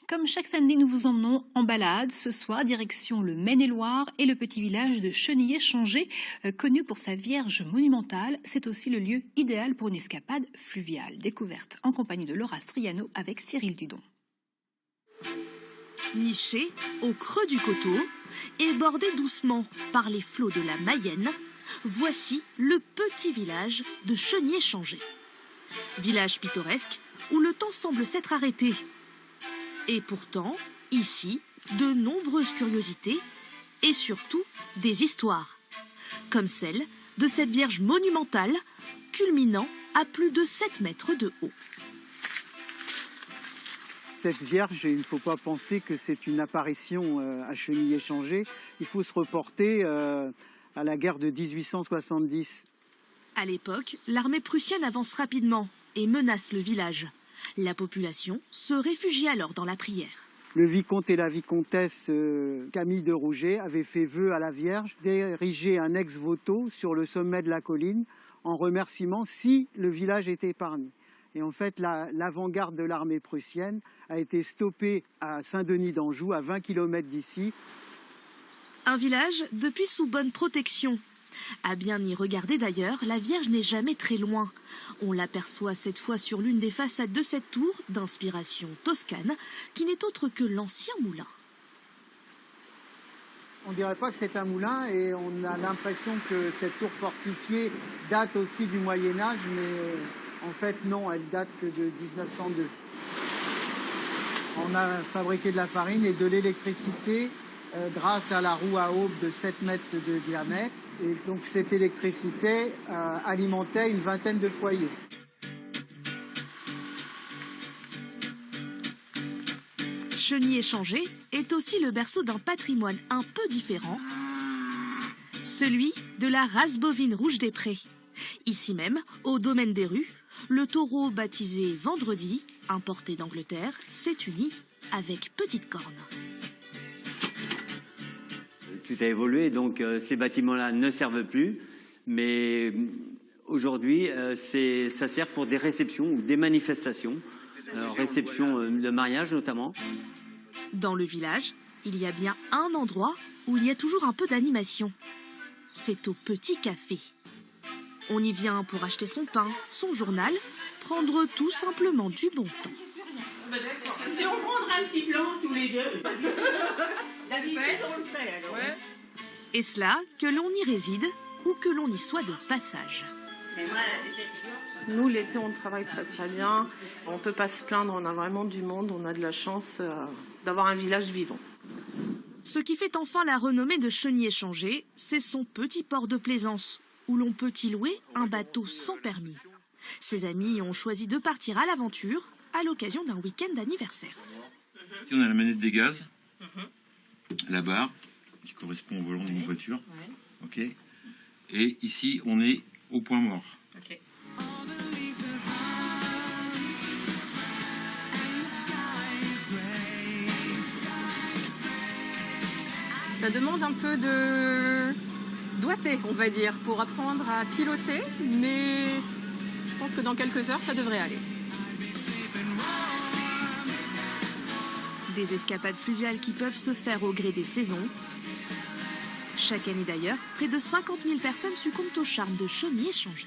Comme chaque samedi, nous vous emmenons en balade. Ce soir, direction le Maine-et-Loire et le petit village de Chenillé-Changé, connu pour sa Vierge monumentale. C'est aussi le lieu idéal pour une escapade fluviale. Découverte en compagnie de Laura Striano avec Cyril Dudon. Niché au creux du coteau et bordé doucement par les flots de la Mayenne, voici le petit village de Chenillé-Changé. Village pittoresque où le temps semble s'être arrêté. Et pourtant, ici, de nombreuses curiosités et surtout des histoires, comme celle de cette Vierge monumentale culminant à plus de 7 mètres de haut. Cette Vierge, il ne faut pas penser que c'est une apparition à Chenillé-Changé. Il faut se reporter à la guerre de 1870. À l'époque, l'armée prussienne avance rapidement et menace le village. La population se réfugie alors dans la prière. Le vicomte et la vicomtesse Camille de Rouget avaient fait vœu à la Vierge d'ériger un ex-voto sur le sommet de la colline en remerciement si le village était épargné. Et en fait, l'avant-garde de l'armée prussienne a été stoppée à Saint-Denis d'Anjou, à 20 km d'ici. Un village depuis sous bonne protection. À bien y regarder d'ailleurs, la Vierge n'est jamais très loin. On l'aperçoit cette fois sur l'une des façades de cette tour, d'inspiration toscane, qui n'est autre que l'ancien moulin. On ne dirait pas que c'est un moulin et on a l'impression que cette tour fortifiée date aussi du Moyen-Âge, mais en fait non, elle date que de 1902. On a fabriqué de la farine et de l'électricité grâce à la roue à aube de 7 mètres de diamètre. Et donc cette électricité alimentait une vingtaine de foyers. Chenillé-Changé est aussi le berceau d'un patrimoine un peu différent, celui de la race bovine rouge des prés. Ici même, au domaine des rues, le taureau baptisé Vendredi, importé d'Angleterre, s'est uni avec Petite Corne. Tout a évolué, donc ces bâtiments-là ne servent plus, mais aujourd'hui, ça sert pour des réceptions ou des manifestations, réceptions de mariage notamment. Dans le village, il y a bien un endroit où il y a toujours un peu d'animation. C'est au Petit Café. On y vient pour acheter son pain, son journal, prendre tout simplement du bon temps. Si on prendra un petit blanc tous les deux. David, on le fait alors. Ouais. Et cela, que l'on y réside ou que l'on y soit de passage. Nous, l'été, on travaille très très bien. On ne peut pas se plaindre, on a vraiment du monde, on a de la chance d'avoir un village vivant. Ce qui fait enfin la renommée de Chenillé-Changé, c'est son petit port de plaisance, où l'on peut y louer un bateau sans permis. Ses amis ont choisi de partir à l'aventure à l'occasion d'un week-end d'anniversaire. Ici, on a la manette des gaz, la barre, qui correspond au volant d'une voiture. Ok. Et ici, on est au point mort. Okay. Ça demande un peu de doigté, on va dire, pour apprendre à piloter, mais je pense que dans quelques heures, ça devrait aller. Des escapades fluviales qui peuvent se faire au gré des saisons. Chaque année d'ailleurs, près de 50 000 personnes succombent au charme de Chenillé-Changé.